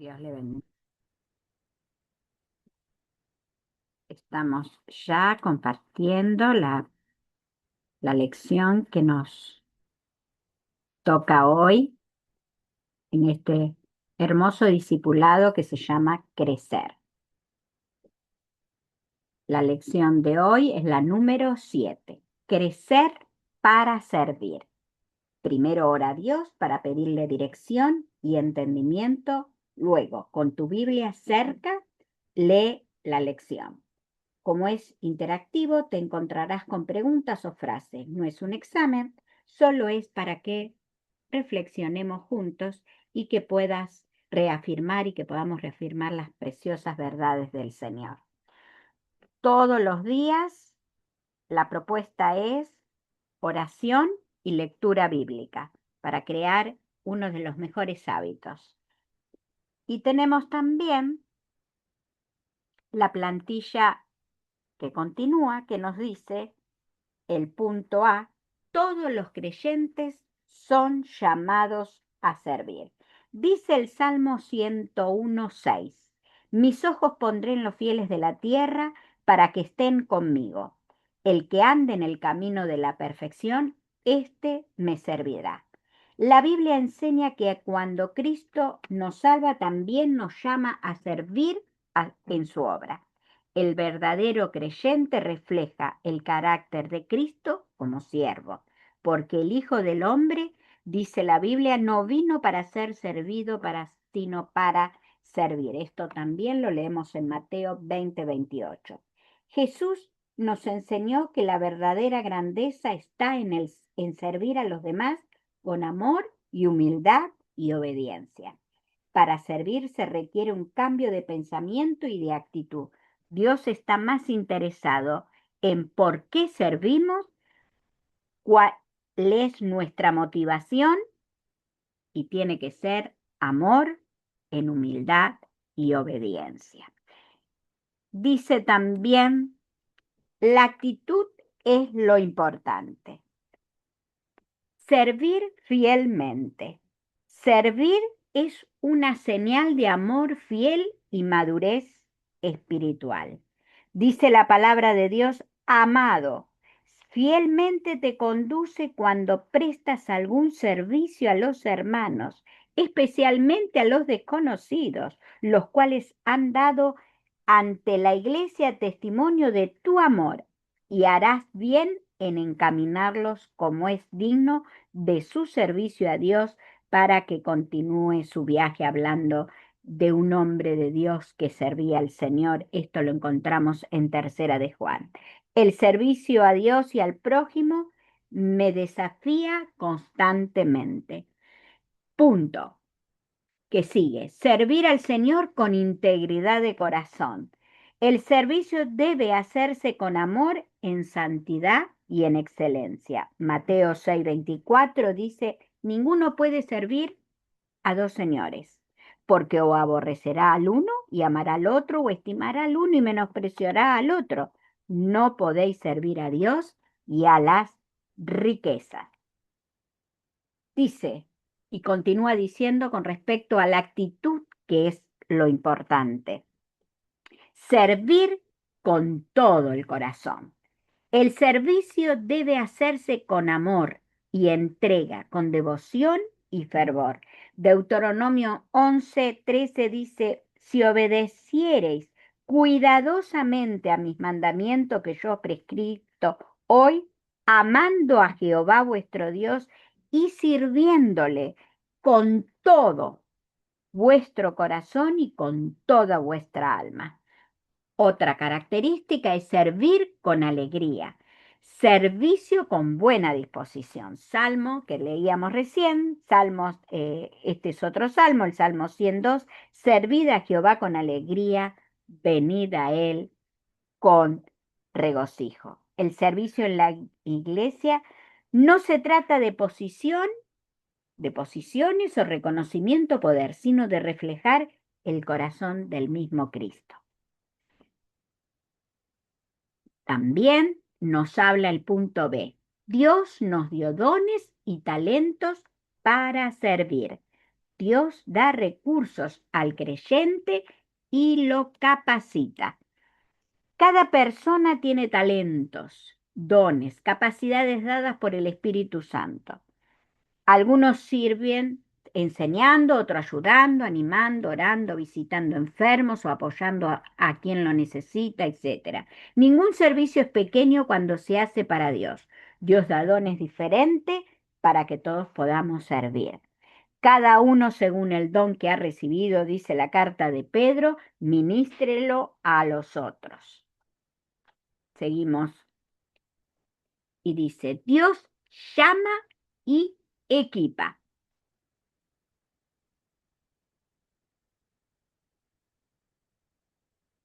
Dios le bendiga. Estamos ya compartiendo la lección que nos toca hoy en este hermoso discipulado que se llama Crecer. La lección de hoy es la número 7. Crecer para servir. Primero ora a Dios para pedirle dirección y entendimiento. Luego, con tu Biblia cerca, lee la lección. Como es interactivo, te encontrarás con preguntas o frases. No es un examen, solo es para que reflexionemos juntos y que puedas reafirmar y que podamos reafirmar las preciosas verdades del Señor. Todos los días la propuesta es oración y lectura bíblica para crear uno de los mejores hábitos. Y tenemos también la plantilla que continúa, que nos dice el punto A: todos los creyentes son llamados a servir. Dice el Salmo 101:6: mis ojos pondré en los fieles de la tierra para que estén conmigo. El que ande en el camino de la perfección, éste me servirá. La Biblia enseña que cuando Cristo nos salva, también nos llama a servir en su obra. El verdadero creyente refleja el carácter de Cristo como siervo, porque el Hijo del Hombre, dice la Biblia, no vino para ser servido, sino para servir. Esto también lo leemos en Mateo 20:28. Jesús nos enseñó que la verdadera grandeza está en servir a los demás con amor y humildad y obediencia. Para servir se requiere un cambio de pensamiento y de actitud. Dios está más interesado en por qué servimos, cuál es nuestra motivación, y tiene que ser amor en humildad y obediencia. Dice también, la actitud es lo importante. Servir fielmente. Servir es una señal de amor fiel y madurez espiritual. Dice la palabra de Dios: amado, fielmente te conduce cuando prestas algún servicio a los hermanos, especialmente a los desconocidos, los cuales han dado ante la iglesia testimonio de tu amor, y harás bien en encaminarlos como es digno de su servicio a Dios, para que continúe su viaje hablando de un hombre de Dios que servía al Señor. Esto lo encontramos en Tercera de Juan. El servicio a Dios y al prójimo me desafía constantemente. Punto. Que sigue: servir al Señor con integridad de corazón. El servicio debe hacerse con amor, en santidad y en excelencia. Mateo 6:24 dice: ninguno puede servir a dos señores, porque o aborrecerá al uno y amará al otro, o estimará al uno y menospreciará al otro. No podéis servir a Dios y a las riquezas. Dice, y continúa diciendo con respecto a la actitud, que es lo importante: servir con todo el corazón. El servicio debe hacerse con amor y entrega, con devoción y fervor. Deuteronomio 11:13 dice: si obedeciereis cuidadosamente a mis mandamientos que yo prescrito hoy, amando a Jehová vuestro Dios y sirviéndole con todo vuestro corazón y con toda vuestra alma. Otra característica es servir con alegría, servicio con buena disposición. Salmo que leíamos recién, este es otro salmo, el Salmo 102: servid a Jehová con alegría, venid a él con regocijo. El servicio en la iglesia no se trata de posiciones o reconocimiento o poder, sino de reflejar el corazón del mismo Cristo. También nos habla el punto B: Dios nos dio dones y talentos para servir. Dios da recursos al creyente y lo capacita. Cada persona tiene talentos, dones, capacidades dadas por el Espíritu Santo. Algunos sirven enseñando, otros ayudando, animando, orando, visitando enfermos o apoyando a quien lo necesita, etc. Ningún servicio es pequeño cuando se hace para Dios. Dios da dones diferentes para que todos podamos servir. Cada uno según el don que ha recibido, dice la carta de Pedro, ministrelo a los otros. Seguimos. Y dice, Dios llama y equipa.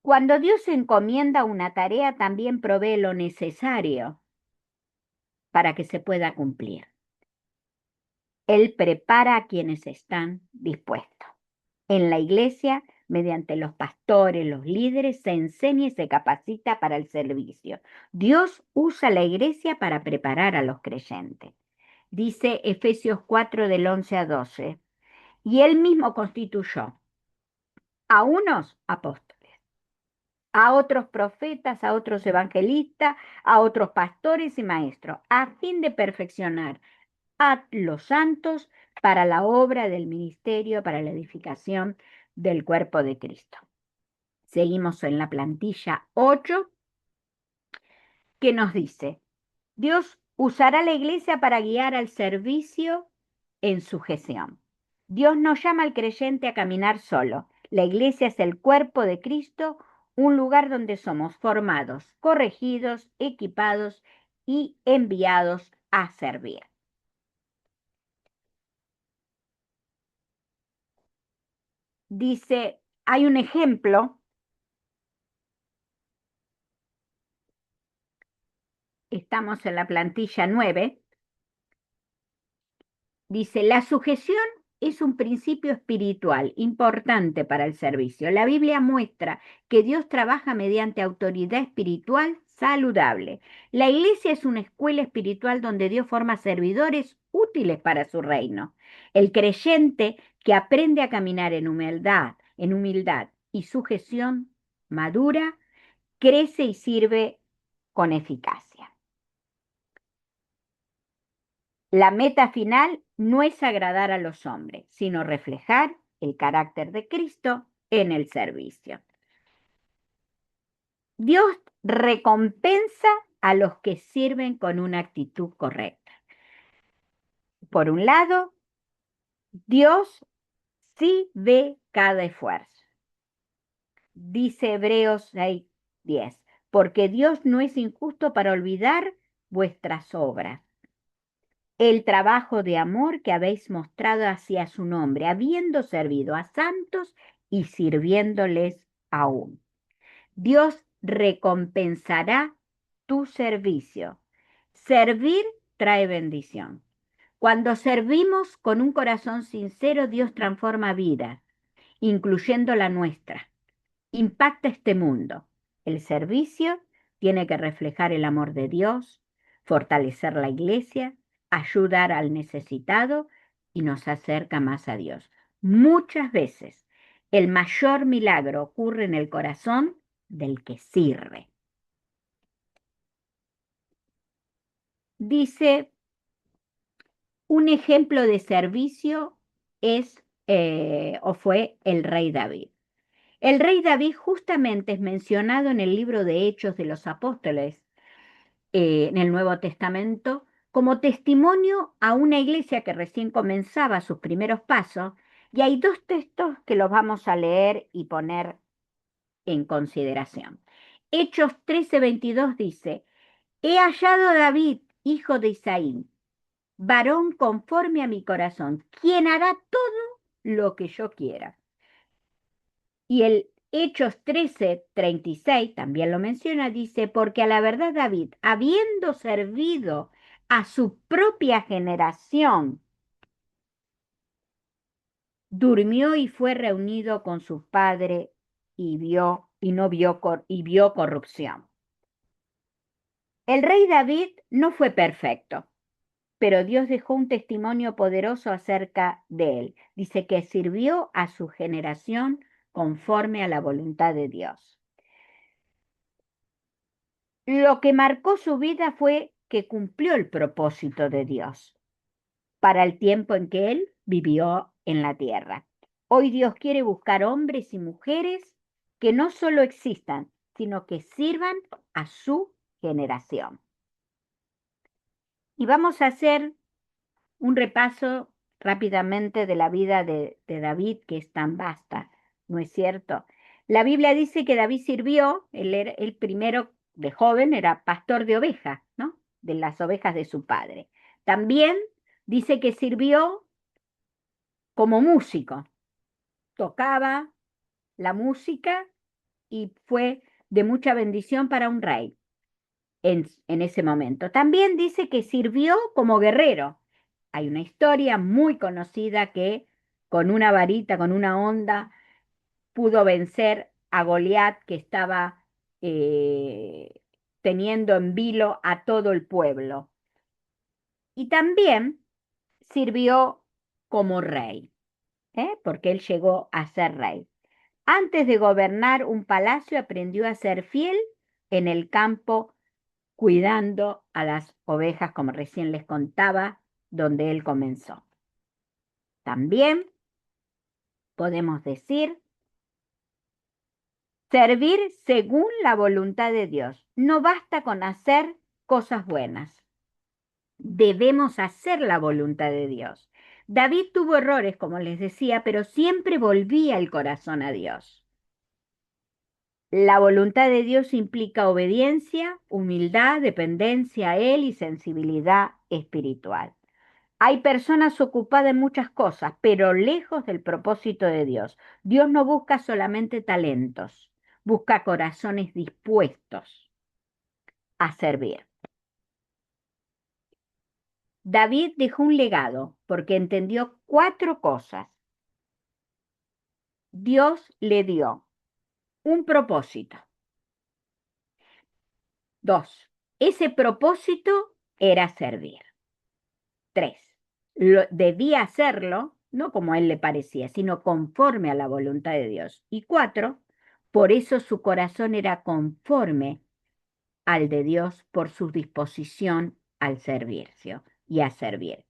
Cuando Dios encomienda una tarea, también provee lo necesario para que se pueda cumplir. Él prepara a quienes están dispuestos. En la iglesia, mediante los pastores, los líderes, se enseña y se capacita para el servicio. Dios usa la iglesia para preparar a los creyentes. Dice Efesios 4 del 11 a 12. Y él mismo constituyó a unos apóstoles, a otros profetas, a otros evangelistas, a otros pastores y maestros, a fin de perfeccionar a los santos para la obra del ministerio, para la edificación del cuerpo de Cristo. Seguimos en la plantilla 8, que nos dice, Dios usará la iglesia para guiar al servicio en sujeción. Dios no llama al creyente a caminar solo. La iglesia es el cuerpo de Cristo, un lugar donde somos formados, corregidos, equipados y enviados a servir. Dice, hay un ejemplo, estamos en la plantilla 9. Dice, la sujeción es un principio espiritual importante para el servicio. La Biblia muestra que Dios trabaja mediante autoridad espiritual saludable. La iglesia es una escuela espiritual donde Dios forma servidores útiles para su reino. El creyente que aprende a caminar en humildad y sujeción madura, crece y sirve con eficacia. La meta final no es agradar a los hombres, sino reflejar el carácter de Cristo en el servicio. Dios recompensa a los que sirven con una actitud correcta. Por un lado, Dios sí ve cada esfuerzo. Dice Hebreos 6:10, porque Dios no es injusto para olvidar vuestras obras, el trabajo de amor que habéis mostrado hacia su nombre, habiendo servido a santos y sirviéndoles aún. Dios recompensará tu servicio. Servir trae bendición. Cuando servimos con un corazón sincero, Dios transforma vidas, incluyendo la nuestra. Impacta este mundo. El servicio tiene que reflejar el amor de Dios, fortalecer la iglesia, ayudar al necesitado y nos acerca más a Dios. Muchas veces el mayor milagro ocurre en el corazón del que sirve. Dice, un ejemplo de servicio fue el rey David. El rey David justamente es mencionado en el libro de Hechos de los Apóstoles, en el Nuevo Testamento, como testimonio a una iglesia que recién comenzaba sus primeros pasos, y hay dos textos que los vamos a leer y poner en consideración. Hechos 13:22 dice, he hallado a David, hijo de Isaí, varón conforme a mi corazón, quien hará todo lo que yo quiera. Y el Hechos 13:36 también lo menciona, dice, porque a la verdad David, habiendo servido a su propia generación, durmió y fue reunido con su padre y vio corrupción. El rey David no fue perfecto, pero Dios dejó un testimonio poderoso acerca de él. Dice que sirvió a su generación conforme a la voluntad de Dios. Lo que marcó su vida fue que cumplió el propósito de Dios para el tiempo en que él vivió en la tierra. Hoy Dios quiere buscar hombres y mujeres que no solo existan, sino que sirvan a su generación. Y vamos a hacer un repaso rápidamente de la vida de David, que es tan vasta, ¿no es cierto? La Biblia dice que David sirvió, él era el primero de joven, era pastor de ovejas, ¿no? De las ovejas de su padre. También dice que sirvió como músico, tocaba la música y fue de mucha bendición para un rey en ese momento. También dice que sirvió como guerrero. Hay una historia muy conocida que con una varita, con una honda, pudo vencer a Goliat que estaba eh, teniendo en vilo a todo el pueblo. Y también sirvió como rey, porque él llegó a ser rey. Antes de gobernar un palacio, aprendió a ser fiel en el campo, cuidando a las ovejas, como recién les contaba, donde él comenzó. También podemos decir servir según la voluntad de Dios. No basta con hacer cosas buenas. Debemos hacer la voluntad de Dios. David tuvo errores, como les decía, pero siempre volvía el corazón a Dios. La voluntad de Dios implica obediencia, humildad, dependencia a Él y sensibilidad espiritual. Hay personas ocupadas en muchas cosas, pero lejos del propósito de Dios. Dios no busca solamente talentos, busca corazones dispuestos a servir. David dejó un legado porque entendió 4 cosas. Dios le dio un propósito. 2, ese propósito era servir. 3, debía hacerlo, no como a él le parecía, sino conforme a la voluntad de Dios. Y 4, por eso su corazón era conforme al de Dios por su disposición al servicio y a servir.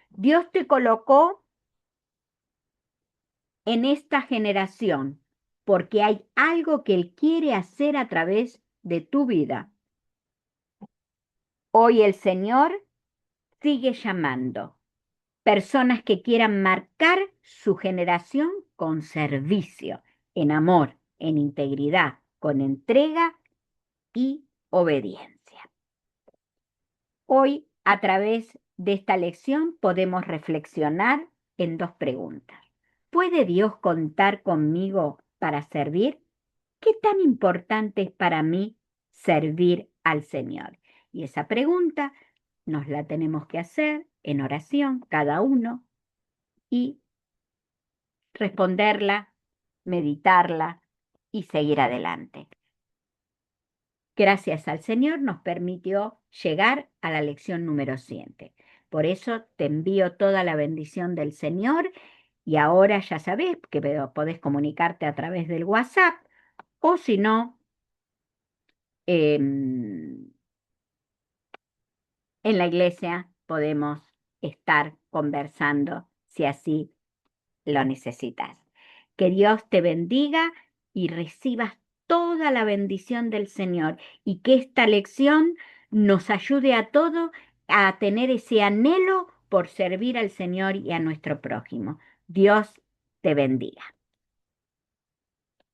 Dios te colocó en esta generación porque hay algo que Él quiere hacer a través de tu vida. Hoy el Señor sigue llamando personas que quieran marcar su generación con servicio, en amor, en integridad, con entrega y obediencia. Hoy, a través de esta lección, podemos reflexionar en 2 preguntas. ¿Puede Dios contar conmigo para servir? ¿Qué tan importante es para mí servir al Señor? Y esa pregunta nos la tenemos que hacer en oración, cada uno, y responderla, meditarla y seguir adelante. Gracias al Señor nos permitió llegar a la lección número 7. Por eso te envío toda la bendición del Señor y ahora ya sabes que podés comunicarte a través del WhatsApp o si no, en la iglesia podemos estar conversando si así lo necesitas. Que Dios te bendiga y recibas toda la bendición del Señor y que esta lección nos ayude a todos a tener ese anhelo por servir al Señor y a nuestro prójimo. Dios te bendiga.